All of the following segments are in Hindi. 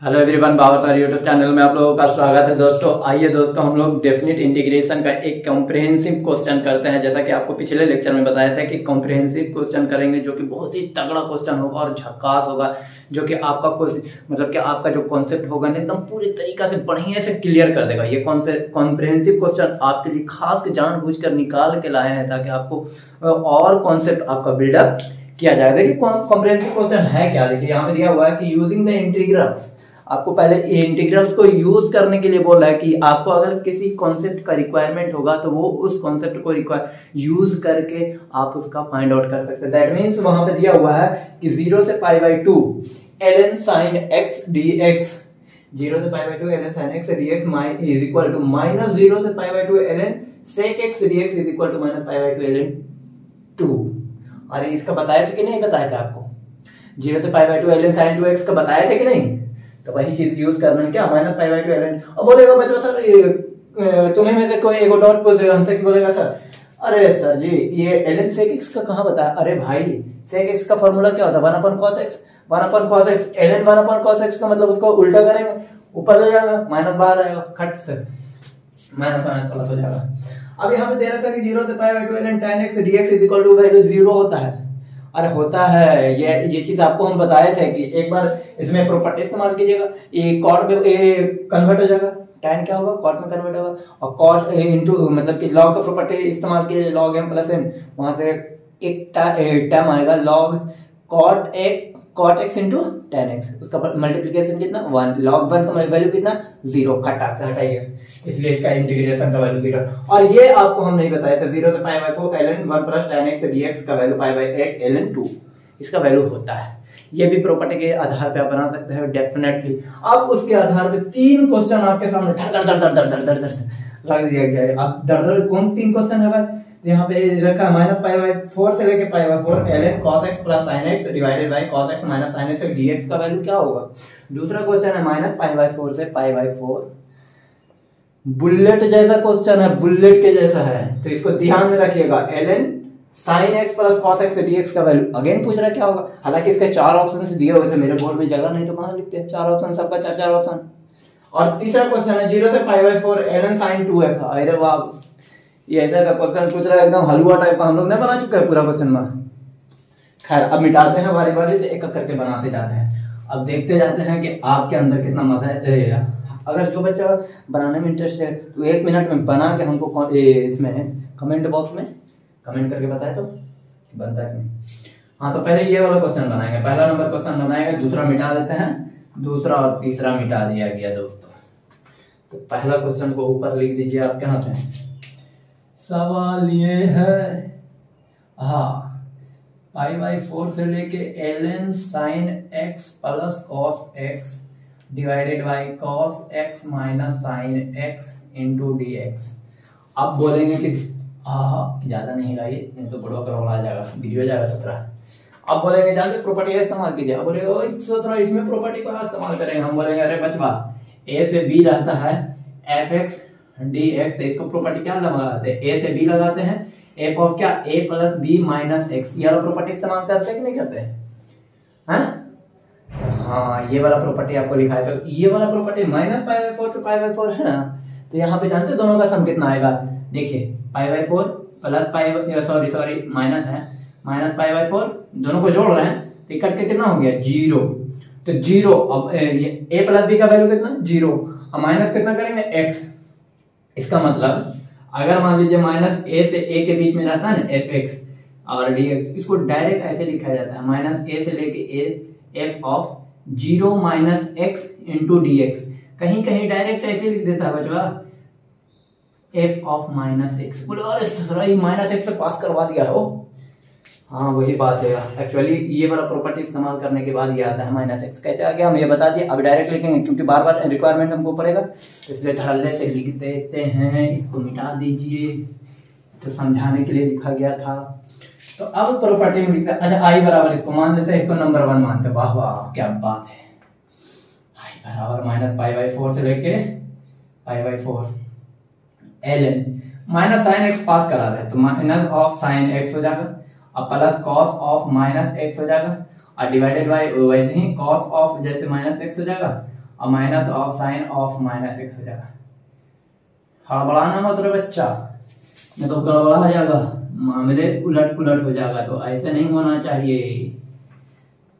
Hello everyone, Babar sir YouTube channel में आप लोगों का स्वागत है। दोस्तों आइए दोस्तों हम लोग डेफिनेट इंटीग्रेशन का एक कॉम्प्रिहेंसिव क्वेश्चन करते हैं। जैसा कि आपको पिछले लेक्चर में बताया था कि कॉम्प्रिहेंसिव क्वेश्चन करेंगे जो कि बहुत ही तगड़ा क्वेश्चन होगा और झक्कास होगा, जो कि आपका मतलब कि आपका जो कॉन्सेप्ट होगा ना एकदम पूरी तरीका से बढ़िया से क्लियर कर देगा। ये कॉम्प्रिहेंसिव क्वेश्चन आपके लिए खास जानबूझकर निकाल के लाए हैं ताकि आपको और कॉन्सेप्ट आपका बिल्डअप किया जाए। देखिए कॉम्प्रिहेंसिव क्वेश्चन है क्या, देखिए यहाँ पे दिया हुआ है कि यूजिंग द इंटीग्रल्स। आपको पहले इंटीग्रल्स को यूज करने के लिए बोल रहा है कि आपको अगर किसी कॉन्सेप्ट का रिक्वायरमेंट होगा तो वो उस कॉन्सेप्ट को यूज करके आप उसका फाइंड आउट कर सकते हैं। दैट मींस वहां पे दिया हुआ है कि 0 से π/2 ln sin x dx, 0 से π/2 ln sin x dx is equal to -0 से π/2 ln sec x dx is equal to -π/2 ln 2। अरे इसका बताया था कि नहीं बताया था आपको? 0 से π/2 ln sin 2x का बताया था कि नहीं? तो वही चीज यूज करना है क्या, -π/2 ln। अब बोलेगा बच्चों सर तुम्हें में से कोई एक डाउट पूछ रहा हमसे कि बोलेगा सर अरे सर जी ये ln sec x का कहां बताया? अरे भाई sec x का फॉर्मूला क्या होता है? 1 cos x, 1 cos x ln 1 cos x का मतलब उसको उल्टा करेंगे ऊपर हो जाएगा, माइनस बाहर आएगा, खट से माइनस प्लस हो जाएगा। अब यहाँ पे दे रखा है कि 0 से π/2 ln tan x dx is equal to value 0 होता है। अरे होता है, ये चीज आपको हम बताए थे कि एक बार इसमें प्रॉपर्टी इस्तेमाल कीजिएगा, ये कॉट में कन्वर्ट हो जाएगा, tan क्या होगा कॉट में कन्वर्ट होगा, और कॉट इनटू मतलब कि लॉग का प्रॉपर्टी इस्तेमाल कीजिए, log m प्लस m, वहां से एक टर्म आएगा log cot x into tan x, उसका मल्टीप्लिकेशन कितना 1, log 1 का वैल्यू कितना 0, खटाक से हटाइए, इसलिए इसका इंटीग्रेशन का वैल्यू 0। और ये आपको हम नहीं बताया था 0 से π/4 ln 1 plus tan x dx का वैल्यू π/8 ln 2 इसका वैल्यू होता है। ये भी प्रॉपर्टी के आधार पे आप बना सकते हैं डेफिनेटली। अब उसके आधार पे 3 क्वेश्चन आपके सामने धर रख दिया गया है। अब दर कौन 3 क्वेश्चन है भाई? यहाँ पे रखा -π/4 से लेके π/4 ln cos x plus sin x divided by cos x minus sin x dx का वैल्यू क्या होगा। दूसरा क्वेश्चन है -π/4 से π/4, बुलेट जैसा क्वेश्चन है, बुलेट के जैसा है, तो इसको ध्यान में रखिएगा। ln sin x plus cos x dx का वैल्यू अगेन पूछ रहा है क्या होगा। हालांकि इसके 4 ऑप्शन दिए हुए थे, मेरे बोर्ड में जगह नहीं तो कहां लिखते हैं 4 ऑप्शन, सबका 4 ऑप्शन। और तीसरा क्वेश्चन है 0 से π/4 ln sin 2x। अरे वाह, ये ऐसा का क्वेश्चन पूछ रहा है एकदम हलवा टाइप का, हम लोग ने बना चुका है पूरा क्वेश्चन में। खैर अब मिटाते हैं बारी बारी से, एक एक करके बनाते जाते हैं। अब देखते जाते हैं कि आपके अंदर कितना मजा है। अगर जो बच्चा बनाने में इंटरेस्ट है तो 1 मिनट में बना के हमको इसमें कमेंट बॉक्स में कमेंट करके बताए तो बनता है कि नहीं। हाँ तो पहले ये वाला क्वेश्चन बनाएंगे, पहला नंबर क्वेश्चन बनाएंगे, दूसरा मिटा देते हैं, दूसरा और तीसरा मिटा दिया गया दोस्तों। तो पहला क्वेश्चन को ऊपर लिख दीजिए आप यहाँ से। सवाल ये है, हाँ π/4 से लेके ln sin x plus cos x divided by cos x minus sin x into dx। अब बोलेंगे कि ज्यादा नहीं लाइए नहीं तो बड़ा करवा जाएगा, वीडियो जाएगा 17। अब बोलेंगे जानते प्रॉपर्टी का इस्तेमाल कीजिए। अब बोलेगा इसमें प्रॉपर्टी का इस्तेमाल करेंगे। हम बोलेंगे अरे बचवा a से b रहता है fx dx, तो इसको प्रॉपर्टी क्या लगाते हैं, a से b लगाते हैं, f ऑफ क्या a plus b minus x, ये वाला प्रॉपर्टी इस्तेमाल करते हैं कि नहीं करते हैं? हाँ ये वाला प्रॉपर्टी आपको लिखा है। तो ये वाला प्रॉपर्टी -π/4 से π/4 है ना, तो यहाँ पे जानते दोनों का सम कितना आएगा। देखिए π/4 प्लस सॉरी माइनस है, -π/4 दोनों को जोड़ रहे हैं तो कट के कितना हो गया 0। तो 0, अब a प्लस b का वैल्यू कितना 0, अब माइनस कितना करेंगे x। इसका मतलब अगर मान लीजिए -a से a के बीच में रहता है ना fx और dx, इसको डायरेक्ट ऐसे लिखा जाता है -a से लेके a f of 0 minus x into dx। कहीं कहीं डायरेक्ट ऐसे लिख देता है बच्चा f ऑफ -x। बोले अरे सर -x से पास करवा दिया हो। हाँ वही बात है एक्चुअली, ये वाला प्रॉपर्टी इस्तेमाल करने के बाद ये आता है -x। कैसे आ गया हम ये बता दिए, अब डायरेक्ट लिखेंगे क्योंकि बार बार रिक्वायरमेंट हमको पड़ेगा, तो इसलिए धड़ल्ले से लिख देते हैं। इसको मिटा दीजिए, तो समझाने के लिए लिखा गया था। तो अब प्रॉपर्टी में लिखते हैं, अच्छा i बराबर इसको मान लेते हैं, इसको नंबर 1 मानते हैं। वाह वाह क्या बात है। i बराबर -π/4 से लेके π/4 ln माइनस sin x पास करा रहे हैं तो माइनस ऑफ sin x हो जाएगा, अब प्लस cos ऑफ -x हो जाएगा, और डिवाइडेड बाय वैसे ही cos ऑफ जैसे -x हो जाएगा, और minus of sine of minus x हो जाएगा। हड़बड़ाना मत रे बच्चा, नहीं तो गड़बड़ा जाएगा, मामले उलट पुलट हो जाएगा। तो ऐसे नहीं होना चाहिए।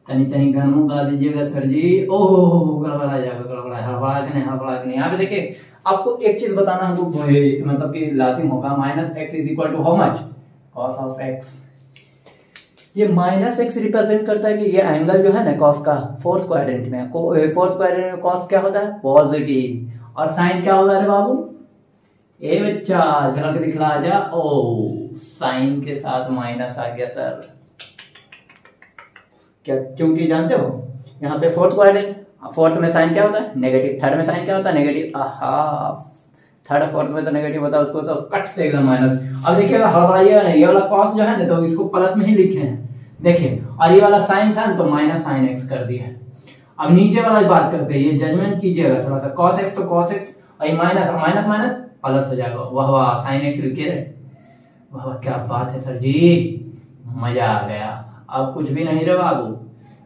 तनी तनी घन मुंह गा दीजिएगा सर जी। ओह गड़बड़ा जाएगा, गड़बड़ा हड़बड़ा के नहीं, हड़बड़ा के नहीं। यहाँ पे देखिए आपको एक चीज बताना हमको मतलब कि लाजिम होगा। Minus x is equal to how much, cos of x. ये माइनस एक्स रिप्रेजेंट करता है कि ये एंगल जो है ना कॉस का फोर्थ क्वाड्रेंट में, फोर्थ क्वाड्रेंट में कॉस क्या होता है, पॉजिटिव। और साइन क्या होगा रे बाबू, ए बच्चा झलक दिखला जा। ओ साइन के साथ माइनस आ गया सर, क्या क्योंकि जानते हो यहाँ पे फोर्थ क्वाड्रेंट, फोर्थ में साइन क्या होता है नेगेटिव, थर्ड में साइन क्या होता है नेगेटिव। थर्ड फोर्थ में तो नेगेटिव होता है, उसको तो कट से एकदम माइनस। अब देखिएगा हड़बड़ाइएगा नहीं, ये वाला कॉस जो है ना तो इसको प्लस में ही लिखे हैं देखिए, और ये वाला साइन था ना तो माइनस साइन एक्स कर दिया है। अब नीचे वाला बात करते हैं, ये जजमेंट कीजिएगा थोड़ा सा, कॉस एक्स तो कॉस एक्स, और ये माइनस माइनस माइनस प्लस हो जाएगा। वाह वाह साइन एक्स लिखे रहे, वाह वाह क्या बात है सर जी, मजा आ गया। अब कुछ भी नहीं रे बाबू,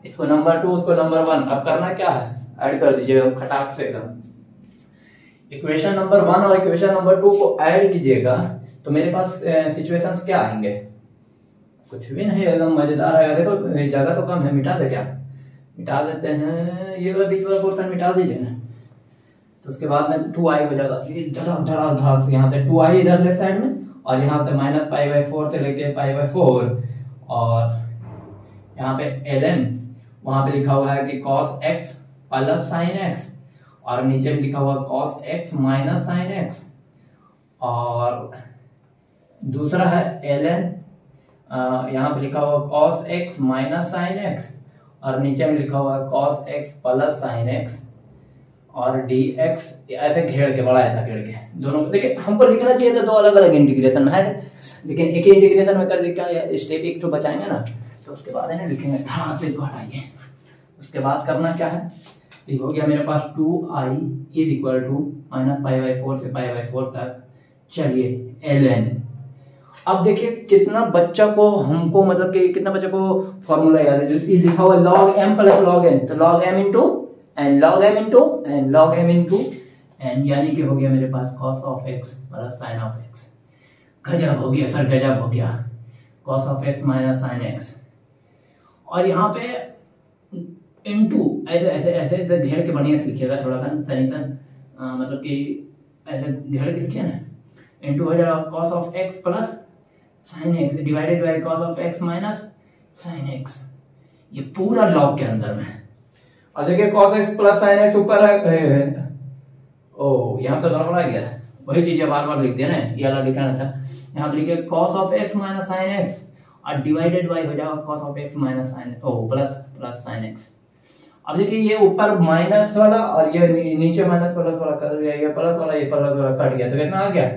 इसको नंबर 2 उसको नंबर 1। अब करना क्या है, ऐड कर दीजिएगा खटाक से एकदम। इक्वेशन नंबर 1 और इक्वेशन नंबर 2 को ऐड कीजिएगा तो मेरे पास सिचुएशंस क्या आएंगे, कुछ भी नहीं, एकदम मजेदार आएगा। देखो जगह तो कम है, मिटा दे क्या, मिटा देते हैं, ये वाला बीच वाला पोर्शन मिटा दीजिए ना। तो उसके बाद में 2i हो जाएगा, धड़ाक से यहाँ से 2i इधर लेफ्ट साइड में, और यहाँ पे माइनस π/4 से लेके π/4, और यहाँ पे ln वहां पे लिखा हुआ है कि cos x plus sine x, और नीचे में लिखा हुआ cos x minus sine x, और दूसरा है ln यहाँ पे लिखा हुआ cos x minus sine x, और नीचे में लिखा हुआ cos x plus sine x, और dx ऐसे घेर के बड़ा ऐसा घेर के दोनों को देखिए। हमको लिखना चाहिए था दो अलग अलग इंटीग्रेशन में है, लेकिन एक ही इंटीग्रेशन में कर देगा, स्टेप एक तो बचाएंगे ना, तो उसके बाद है ना लिखेंगे धड़ाक से हटाइए। उसके बाद करना क्या है, तो हो गया मेरे पास 2i is equal to minus π/4 से π/4 तक। चलिए ln, अब देखिए कितना बच्चा को हमको मतलब कि कितना बच्चा को फॉर्मूला याद है, जो लिखा हुआ log m plus log n, तो log m into n log m into n log m into n, यानी कि हो गया मेरे पास cos of x plus sine of x। गजब हो गया सर, गजब हो गया, cos of x minus sine x। और यहाँ पे इनटू ऐसे ऐसे ऐसे ऐसे घेर के बढ़िया से लिखिएगा, थोड़ा सा तनी सा मतलब कि ऐसे घेर के लिखिए ना, इनटू हो जाएगा cos of x plus sine x divided by cos of x minus sine x, ये पूरा लॉग के अंदर में। और देखिए cos x plus sine x ऊपर है, ओ यहाँ तो गड़बड़ा गया, वही चीज बार बार लिख दिया ना, ये वाला लिखना था। यहाँ पे लिखिए cos of x minus sine x, और डिवाइडेड बाय हो जाएगा cos of x minus sine plus sine x। अब देखिए ये ऊपर माइनस वाला और ये नीचे माइनस प्लस वाला कर दिया, ये प्लस वाला ये प्लस वाला कट गया, तो कितना आ गया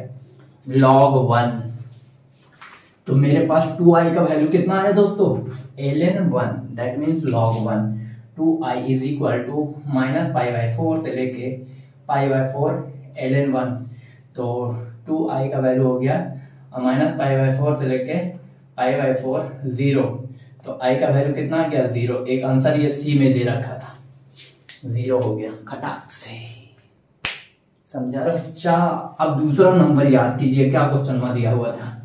log 1। तो मेरे पास 2i का वैल्यू कितना है दोस्तों, ln 1, that means log 1। 2i is equal to minus π/4 से लेके π/4 ln 1, तो 2i का वैल्यू हो गया माइनस π/4 से लेके π/4 0, तो i का वैल्यू कितना आ गया 0। एक आंसर ये सी में दे रखा था, 0 हो गया खटाक से, समझा रहा बच्चा। अब दूसरा नंबर याद कीजिए, क्या क्वेश्चन में दिया हुआ था।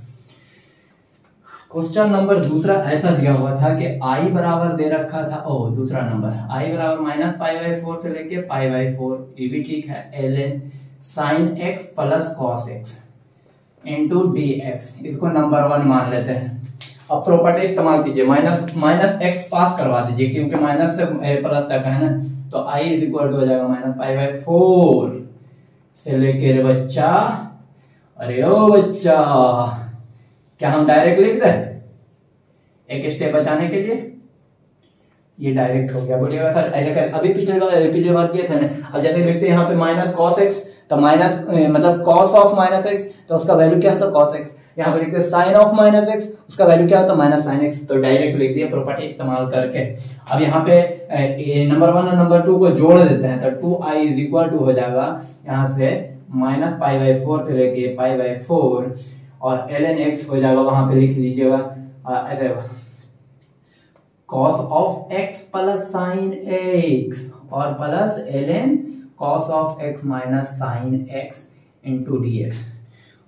क्वेश्चन नंबर दूसरा ऐसा दिया हुआ था कि i बराबर दे रखा था, दूसरा नंबर i बराबर माइनस π/4 से लेके π/4, ये भी ठीक है, ln साइन x प्लस कॉस x इंटू dx, इसको नंबर 1 मान लेते हैं। अब प्रॉपर्टी इस्तेमाल कीजिए, माइनस x पास करवा दीजिए, क्योंकि माइनस से प्लस तक है ना, तो i इज इक्वल टू हो जाएगा माइनस π/4 से लेके बच्चा, अरे ओ बच्चा, क्या हम डायरेक्ट लिख दें एक स्टेप बचाने के लिए, ये डायरेक्ट हो गया। बोलिएगा सर ऐसे कर, अभी पिछले बार किए थे ना। अब जैसे लिखते हैं यहाँ पे माइनस कॉस एक्स, तो माइनस मतलब कॉस ऑफ माइनस एक्स, तो उसका वैल्यू क्या होता है कॉस एक्स। यहाँ पे लिखते हैं साइन ऑफ माइनस एक्स, उसका वैल्यू क्या होता है माइनस साइन एक्स, तो डायरेक्ट लिख दिया प्रॉपर्टी इस्तेमाल करके। अब यहाँ पे नंबर 1 और नंबर 2 को जोड़ देते हैं, तो 2i इज इक्वल टू हो जाएगा यहाँ से माइनस π/4 से लेके π/4, और ln x हो जाएगा, वहां पे लिख लीजिएगा ऐसे cos of x plus sine x, और plus ln cos of x minus sine x into d x.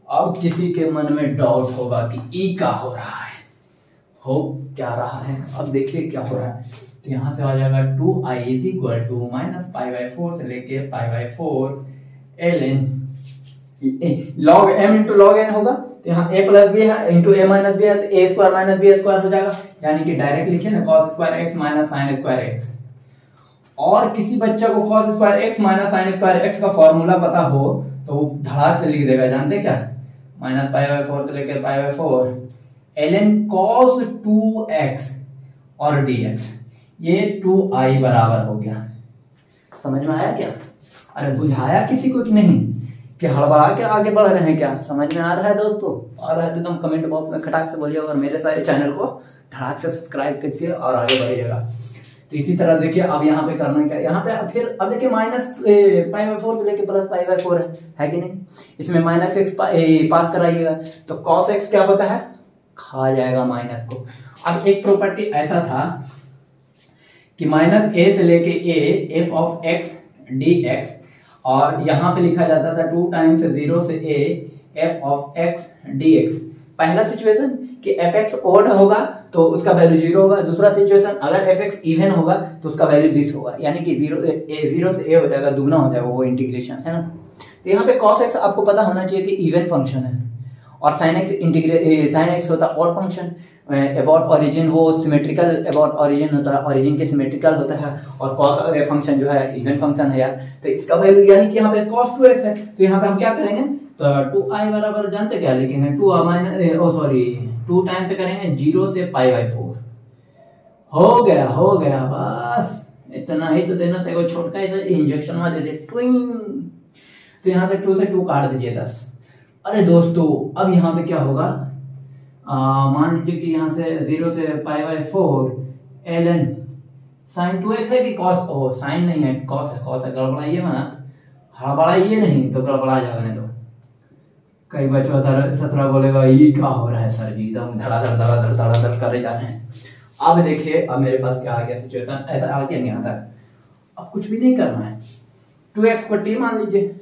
अब किसी के मन में डाउट होगा कि ई क्या हो रहा है, हो क्या रहा है। अब देखिए क्या हो रहा है, तो यहाँ से आ जाएगा 2i is equal to minus pi by 4 से लेके pi by 4 ln log m into log n होगा, तो यहाँ a प्लस बी है इंटू a माइनस बी है, तो a square minus b square हो जाएगा, यानी कि डायरेक्ट लिखे ना cos square x minus sine square x। और किसी बच्चा को cos square x minus sine square x का फॉर्मूला पता हो तो वो धड़ाक से लिख देगा, जानते क्या, माइनस पाई बाई 4 से लेकर पाई बाई 4 ln cos 2x और dx, ये 2i बराबर हो गया। समझ में आया क्या? अरे बुझाया किसी को कि नहीं, कि हड़बड़ा के आगे बढ़ रहे हैं क्या? समझ में आ रहा है दोस्तों? आ रहा है तो तुम कमेंट बॉक्स में खटाक से बोलिएगा और मेरे सारे चैनल को धड़ाक से सब्सक्राइब कीजिए और आगे बढ़िएगा। तो इसी तरह देखिए अब यहाँ पे करना क्या, यहाँ पे फिर अब देखिए माइनस पाई बाई 4 से लेके प्लस पाई बाई 4 है कि नहीं, इसमें माइनस एक्स पास कराइएगा तो कॉस एक्स क्या होता है, खा जाएगा माइनस को। अब एक प्रॉपर्टी ऐसा था कि माइनस ए से लेके A F of x D x, और यहाँ पे लिखा जाता था 2 टाइम्स 0 से A F of x D x. पहला सिचुएशन कि एफ एक्स ओड होगा तो उसका वैल्यू 0 होगा, दूसरा सिचुएशन अगर एफ एक्स इवन होगा तो उसका वैल्यू दिस होगा, यानी कि 0 से ए हो जाएगा, दुगना हो जाएगा, वो इंटीग्रेशन है ना। तो यहाँ पे cos x आपको पता होना चाहिए कि इवन फंक्शन है और sin x होता है ऑड फंक्शन, अबाउट ओरिजिन वो सिमेट्रिकल अबाउट ओरिजिन होता है, ओरिजिन के सिमेट्रिकल होता है, और cos फंक्शन जो है इवन फंक्शन है यार। तो इसका वैल्यू यानी कि यहाँ पे cos 2x है, तो यहाँ पे हम क्या करेंगे, तो 2i बराबर जानते क्या लिखेंगे, 2 टाइम्स से करेंगे 0 से पाई बाई 4। हो गया बस इतना ही तो देना था, छोटका सा इंजेक्शन में दे दे ट्विंग। तो यहाँ से 2 से 2 काट दीजिए 10। अरे दोस्तों अब यहाँ पे क्या होगा, मान लीजिए कि यहाँ से 0 से pi by 4 ln sign 2x है कि cos, ओ साइन नहीं है cos है, गड़बड़ाइए मत, हड़बड़ाइए नहीं तो गड़बड़ा जाएगा। नहीं तो कई बच्चों 17 बोलेगा ये क्या हो रहा है सर जी, एकदम धड़ाधड़ करे जा रहे हैं। अब देखिए अब मेरे पास क्या आ गया सिचुएशन, ऐसा आ गया नहीं आता, अब कुछ भी नहीं करना है। 2x को t मान लीजिए,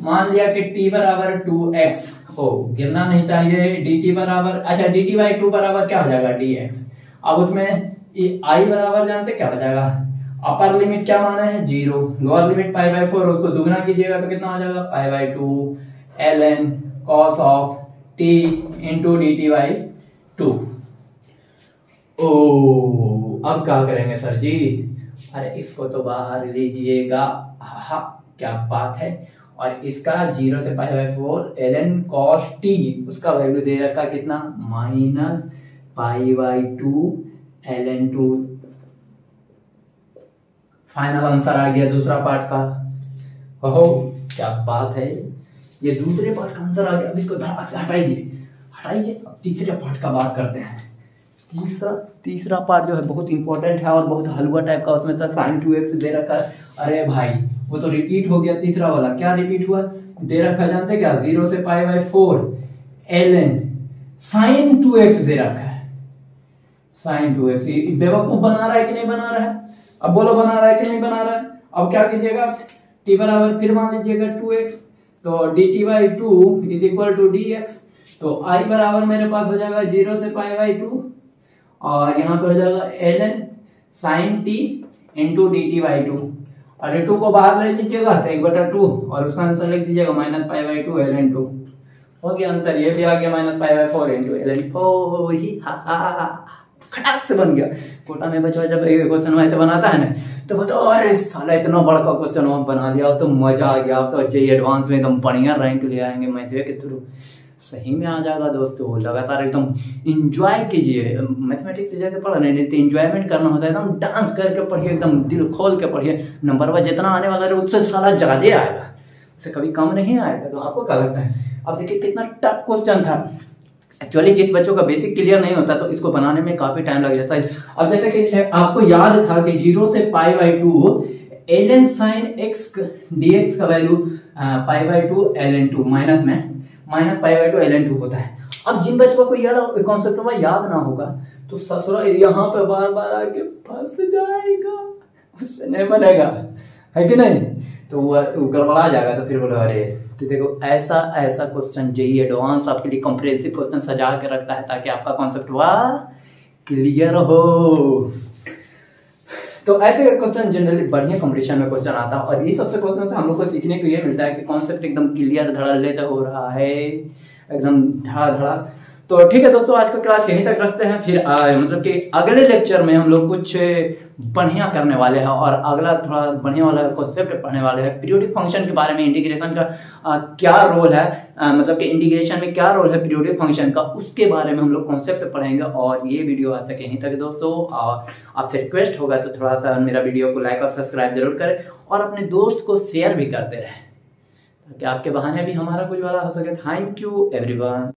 मान लिया कि t बराबर 2x हो, गिरना नहीं चाहिए, dt बराबर, अच्छा dt बाई 2 बराबर क्या हो जाएगा dx। अब उसमें i बराबर जानते क्या हो जाएगा, अपर लिमिट क्या माना है 0, लोअर लिमिट पाई बाई 4, उसको दुगना कीजिएगा तो कितना हो जाएगा पाई by 2 ln cos of t into dt by 2। ओ अब क्या करेंगे सर जी, अरे इसको तो बाहर लीजिएगा, हा क्या बात है। और इसका 0 से pi by 4 ln cos t, उसका वैल्यू दे रखा कितना, minus pi by 2 ln 2। Final answer आ गया दूसरा पार्ट का। हो क्या बात है, ये दूसरे पार्ट का आंसर आ गया। अब इसको हटाइए, अब तीसरे पार्ट का बात करते हैं। तीसरा पार्ट जो है बहुत इंपॉर्टेंट है और बहुत हलवा टाइप का, उसमें से sin 2x दे रखा है। अरे भाई वो तो रिपीट हो गया, तीसरा वाला क्या रिपीट हुआ, दे रखा जानते क्या, 0 से pi by 4 ln sin 2x दे रखा है। sin 2x बेवकूफ बना रहा है कि नहीं बना रहा है, अब बोलो बना रहा है कि नहीं बना रहा है। अब क्या कीजिएगा, t बराबर फिर मान लीजिएगा 2x, तो dt by 2 is equal to dx। तो i बराबर मेरे पास हो जाएगा 0 से पाई बाई 2 और यहाँ पे हो जाएगा ln sin t into dt by 2, और 2 को बाहर ले लीजिएगा तो 1/2 और उसका आंसर लिख दीजिएगा माइनस पाई बाई 2 ln 2। हो गया आंसर, ये भी आ गया minus pi by 4 into ln 4। ही खटाक से बन गया। कोटा में बच्चा जब क्वेश्चन ऐसे बनाता है ना तो बताओ अरे साला इतना बड़ा क्वेश्चन हम बना दिया, अब तो मजा आ गया, अब तो जेईई एडवांस में एकदम बढ़िया रैंक ले आएंगे मैथ के थ्रू। सही में आ जाएगा दोस्तों, लगातार एकदम एंजॉय कीजिए। मैथमेटिक्स जैसे पढ़ रहे नहीं तो एंजॉयमेंट करना होता है, एकदम डांस करके पढ़िए, एकदम दिल खोल के पढ़िए। नंबर पर जितना आने वाला है उससे साला ज्यादा आएगा, उससे कभी कम नहीं आएगा। तो आपको क्या लगता है, अब देखिए कितना टफ क्वेश्चन था। एक्चुअली जिस बच्चों का बेसिक क्लियर नहीं होता तो इसको बनाने में काफी टाइम लग जाता है। अब जैसे कि आपको याद था कि 0 से pi by 2 ln sin x dx का value pi by 2 ln 2 minus में माइनस पाई बाई 2 ln 2 होता है। अब जिन बच्चों को यह कॉन्सेप्ट में याद ना होगा तो ससुरा यहाँ पे बार बार आके फंस जाएगा। उससे नहीं बनेगा, है कि नहीं? तो वो गड़बड़ा जाएगा। तो फिर बोलो अरे, तो देखो ऐसा ऐसा क्वेश्चन जेईई एडवांस आपके लिए कॉम्प्रिहेंसिव क्वेश्चन सजा के रखता है ताकि आपका कॉन्सेप्ट वह क्लियर हो। तो ऐसे क्वेश्चन जनरली बढ़िया कंपटीशन में क्वेश्चन आता है, और ये सबसे क्वेश्चन से हम लोग को सीखने को ये मिलता है कि कॉन्सेप्ट एकदम क्लियर धड़ल्ले से हो रहा है, एकदम धड़ा। तो ठीक है दोस्तों, आज का क्लास यहीं तक रखते हैं। फिर मतलब कि अगले लेक्चर में हम लोग कुछ बढ़िया करने वाले हैं, और अगला थोड़ा बढ़िया वाला कॉन्सेप्ट पढ़ने वाले हैं पीरियोडिक फंक्शन के बारे में। इंटीग्रेशन का क्या रोल है, मतलब कि इंटीग्रेशन में क्या रोल है पीरियोडिक फंक्शन का, उसके बारे में हम लोग कॉन्सेप्ट पढ़ेंगे। और ये वीडियो आज तक यहीं तक दोस्तों। आपसे रिक्वेस्ट होगा तो थोड़ा सा मेरा वीडियो को लाइक और सब्सक्राइब जरूर करें, और अपने दोस्त को शेयर भी करते रहें ताकि आपके बहाने भी हमारा कुछ वाला हो सके। Thank you everyone.